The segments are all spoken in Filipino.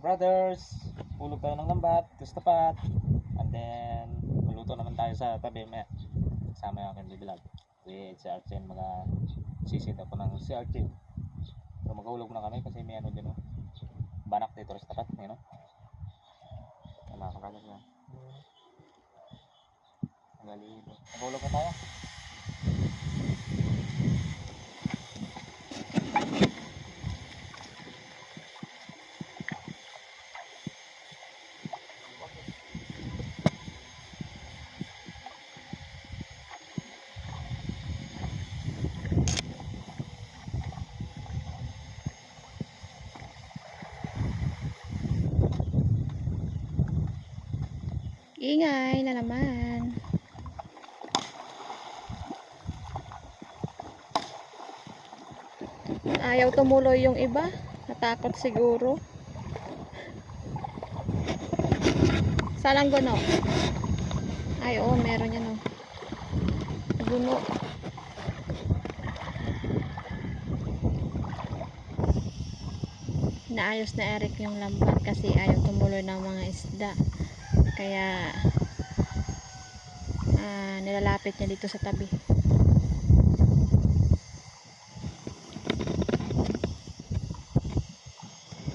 Brothers, hulog tayo ng lambat, gustapat, and then maluto naman tayo sa tabi. May kasama yung aking bibilag with si Archen, mga sisit ako ng si Archen. So maghulog na kami kasi may ano din, no? Banak dito sa tapat, you know? Mga kabrothers na maghulog na tayo. Ingay na naman. Ayaw tumuloy yung iba. Natakot siguro. Salang guno. Ay, oo, meron yan, oh. Guno. Naayos na Eric yung lambat kasi ayaw tumuloy ng mga isda. Kaya nilalapit niya dito sa tabi.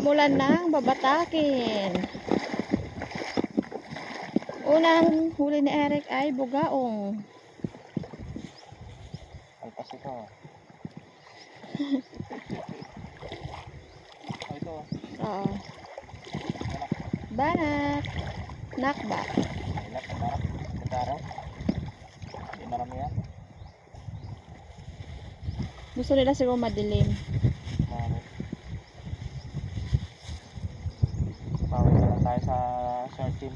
Mulan nang babatakin. Unang huli ni Eric ay bugaong. Alpas ito. Ito. Oo. Banak. Nakba. Banak. Katara. Hindi marami yan. Gusto nila siguro madilim. Pawis na lang tayo sa short team.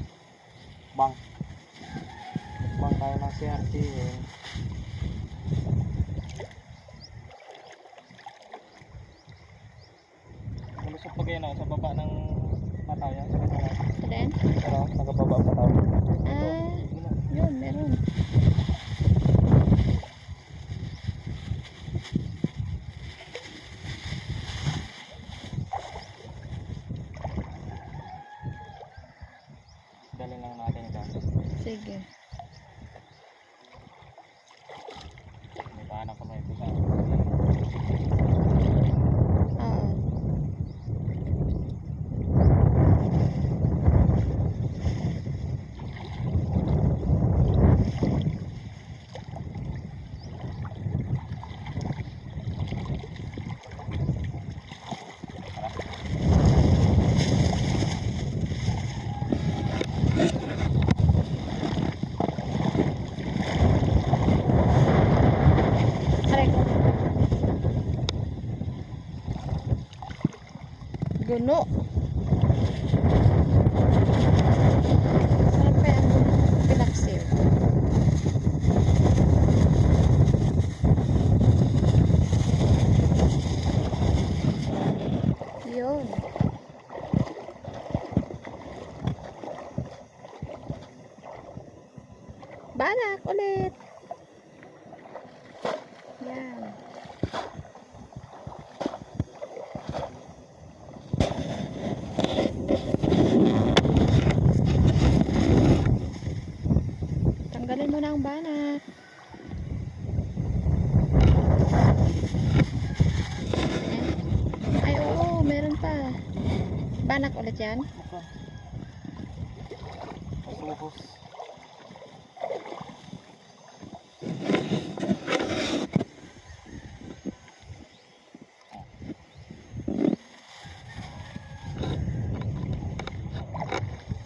Bang tayo ng CRT eh. Malusog pa kayo na sa baba ng patayan. Ito din? Pero nagababa pa tayo. Yun, meron. Dali lang natin ito. Sige. May pahanap ko na ito sa Oo. Guno. Sarap kaya ang pinaksiw. Yun. Banak ulit. Yan. Tanggalin mo na ang banak. Ay, oo, meron pa. Banak ulit yan. Masubos.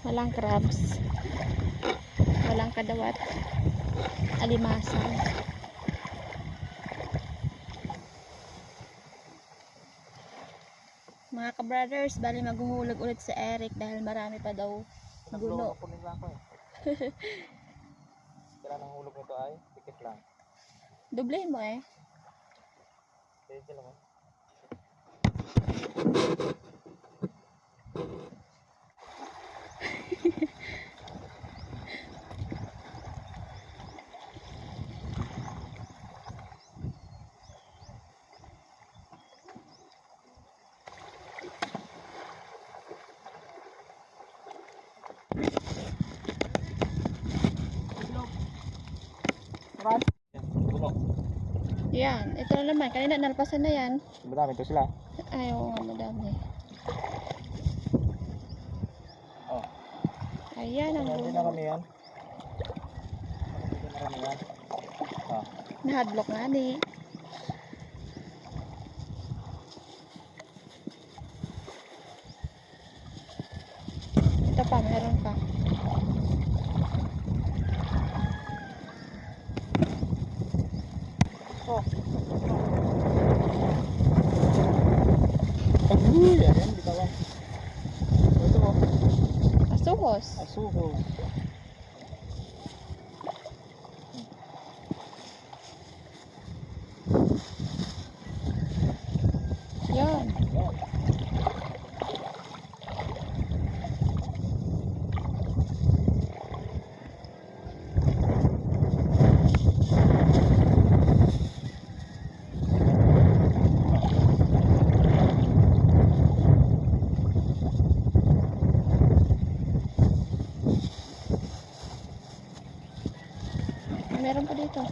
Walang crabs. Walang kadawat. Alimasag. Mga ka-brothers, bali maghuhulog ulit si Eric dahil marami pa daw guno. Kaya ng hulog nito ay tikit lang. Doblehin mo eh. Pwede lang. Ito na naman, kanina nalpasan na yan. Madami to sila. Ay, oo nga, madami. Oh. Ayan ang Hindi na kami yan. Hindi na kami yan. Oh. Nahadlock nga ni. Ito pa, meron pa. Oh. Aguy, ayan, bitawan. Ito oh. Asuhos. Asuhos. Yan. Ayan. Meron pa dito.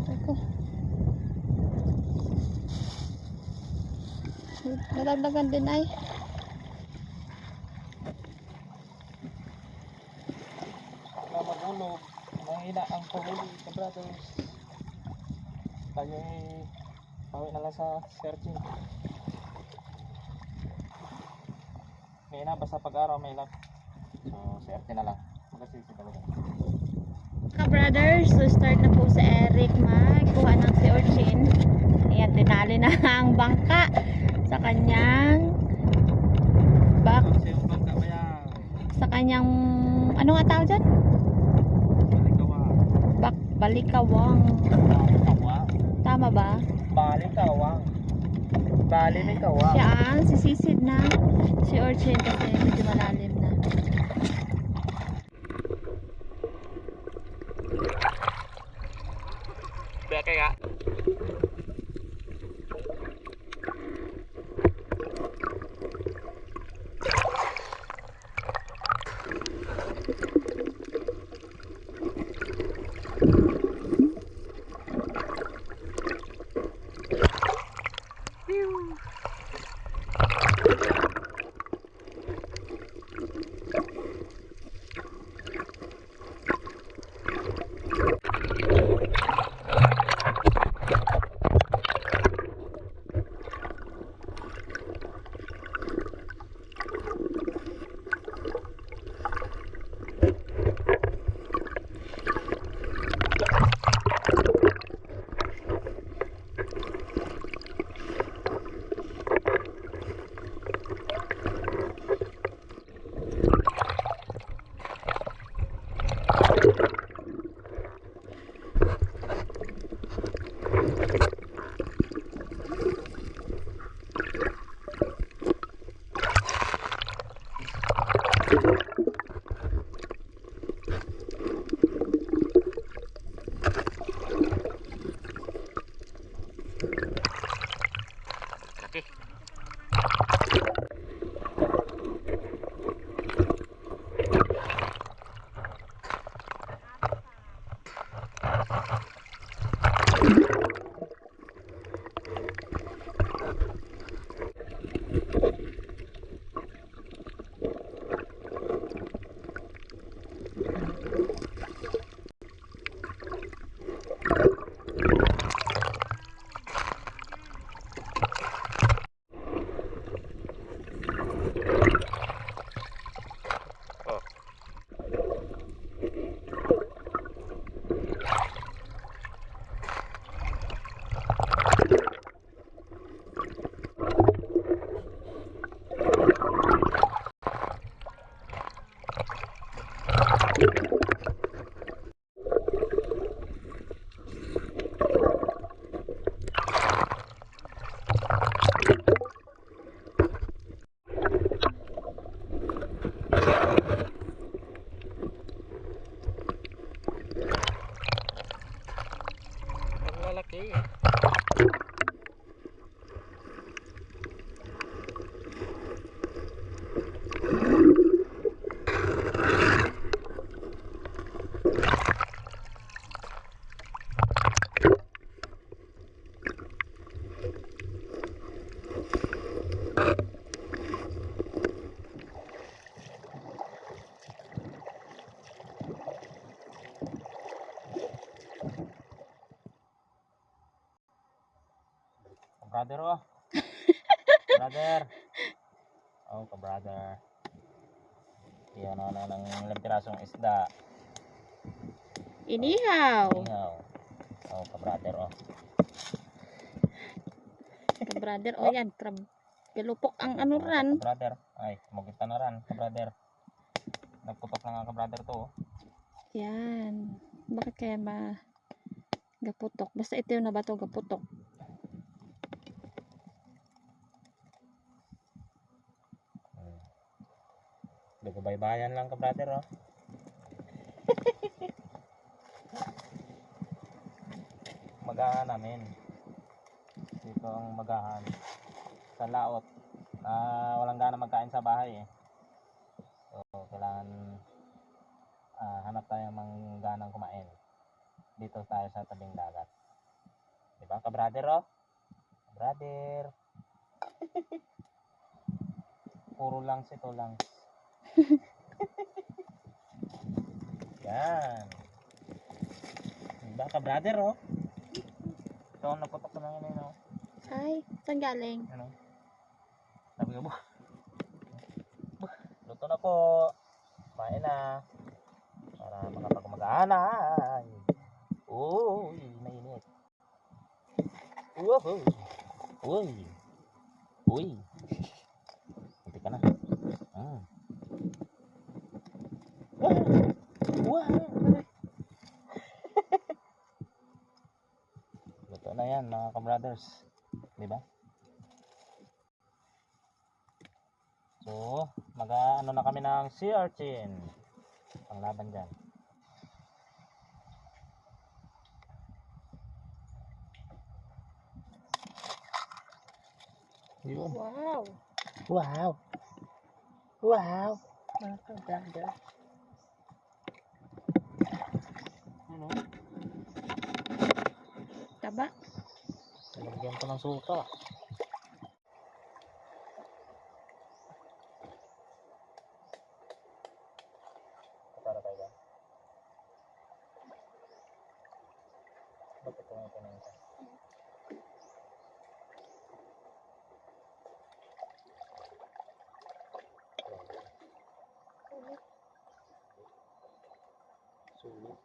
Ako. Nadagdagan din ay. Na magulog. Mahina ang pahuli sa brothers. Tayo ay pawi na lang sa searching. May na basta pag-araw may lang. So, swerte na lang. Magasisi talaga. Ka-brothers, so start na po si Eric magkuha ng si Orchin. Ayan, tinali na ang bangka sa kanyang Kasi yung bangka kaya sa kanyang ano nga tawag dyan? balikawang. Balikawang. Tama ba? Balikawang. Bali may kawang. Siya ang sisisid na si Orchin kasi medyo malalim na. Beke nga. Brother, oh. Brother. Oh, ka-brother. Yan na ng ilang pirasong isda. Inihaw. Inihaw. Oh, ka-brother, oh. Brother, o yan. Galupok ang ano ran. Ka-brother. Ay, mugita na ran, ka-brother. Nagputok na nga ka-brother to, oh. Yan. Bakit kaya gaputok? Basta ito yung nabato gaputok. Nagbaybayan lang ka-brother, oh. Magahan namin. Dito ang magahan. Sa laot. Walang gana magkain sa bahay, eh. So, kailangan hanap tayo ng ganang kumain. Dito tayo sa tabing dagat. Diba ka-brother, oh? Brother. Puro langs ito, langs. Yan. Diba ka-brother, oh? Ito ang naputok ko na yun, oh. Ay, saan galing? Ano? Sabi ko, luto na po. Kumain na. Para makapag-magahanay. Uy, mainit. Woohoo. Uy. Uy. Hindi ka na. Wow. Luto na yan, mga ka-brothers. Diba? So, mag-ano na kami ng sea urchin. Panglaban dyan. Yun. Wow. Wow. Wow. Mga ka-brother. Ano? Taba. Lagyan ko ng suka. Para tayo ba? Bakit ito nga ito na ito? Sulit.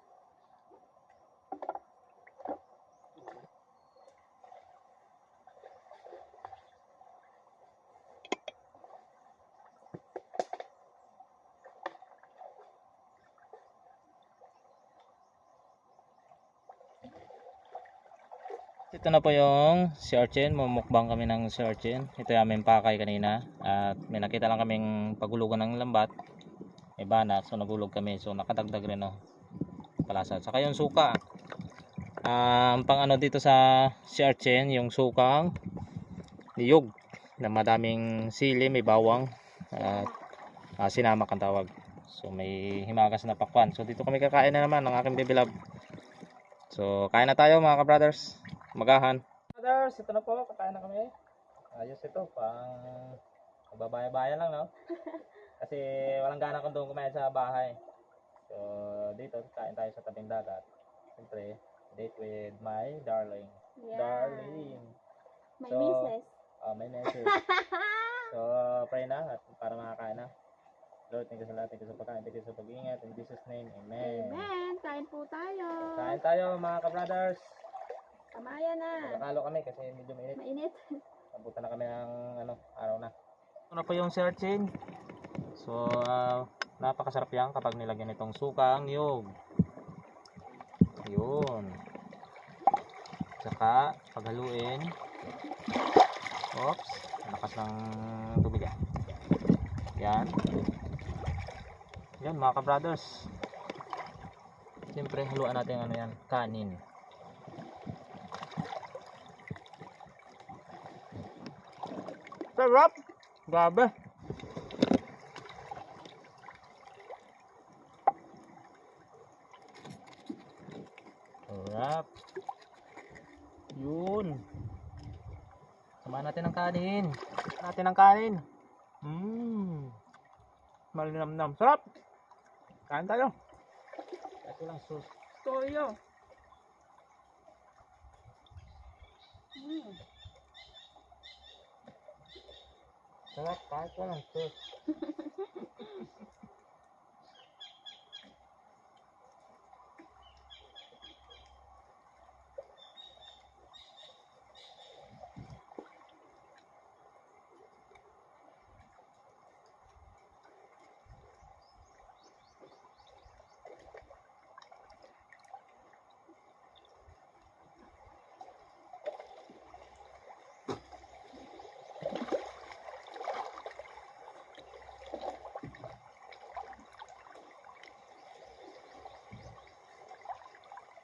Ito na po yung sea urchin. Mumukbang kami ng sea urchin. Ito yung aming pakay kanina. At may nakita lang kaming pagulugan ng lambat. May banat. So nagulog kami. So nakadagdag rin, oh. Palasa. Saka yung suka. Ang pang ano dito sa sea urchin, yung sukang niyog na madaming sili, may bawang at sinamak ang tawag. So may himagas na pakwan. So dito kami kakain na naman ng aking baby love. So kain na tayo, mga ka-brothers. Magahan. Brothers, ito na po, kakain na kami. Ayos ito, pang magbabaya-baya lang, no? Kasi walang gana kung doon kumain sa bahay. So dito, kain tayo sa tabing dagat. Siyempre, date with my darling. Yeah. Darling. My So, misis. My message. So, pray na at para makakain na. Lord, thank you sa lahat. Thank you sa pagkain. Thank you sa pag-iingat. In Jesus' name, Amen. Amen. Kain po tayo. Kain tayo, mga ka-brothers. Kamaya na. Magkakalo kami kasi medyo mainit. Mainit. Nabuta na kami ng araw na. Ito na po yung sea urchin. So, napakasarap yan kapag nilagyan itong sukang niyog. Yun. Tsaka, paghaluin. Oops. Lakas ng tubig, ah. Yan. Yan, mga ka-brothers. Siyempre, haluan natin ano yan, kanin. Sarap! Grabe! Sarap! Yun! Samahan natin ng kanin. Natin ng kanin. Malinamnam. Sarap! Kain tayo. Ito lang sus. Toyo. Sarap, kahit walang sauce.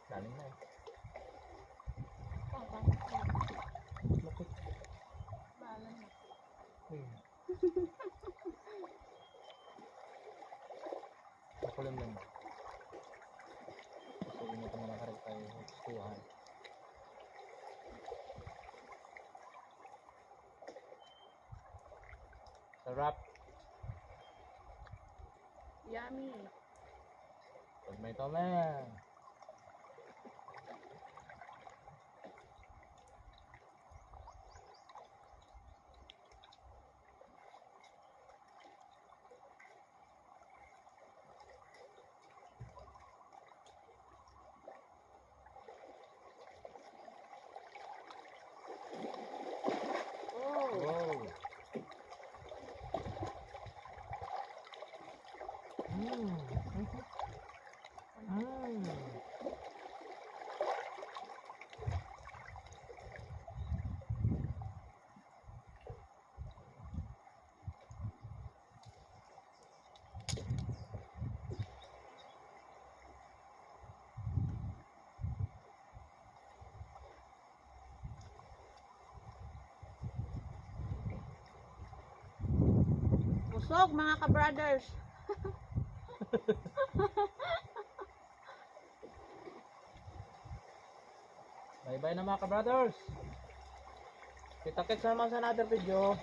Galing na eh. Lapit. Makulim lang. Kasi init naman ang karit tayo sa tuhan. Sarap. Yummy. Pag may tome. Wow. Busog mga ka-brothers. Bye bye na mga ka-brothers. Kita-kits naman sa another video.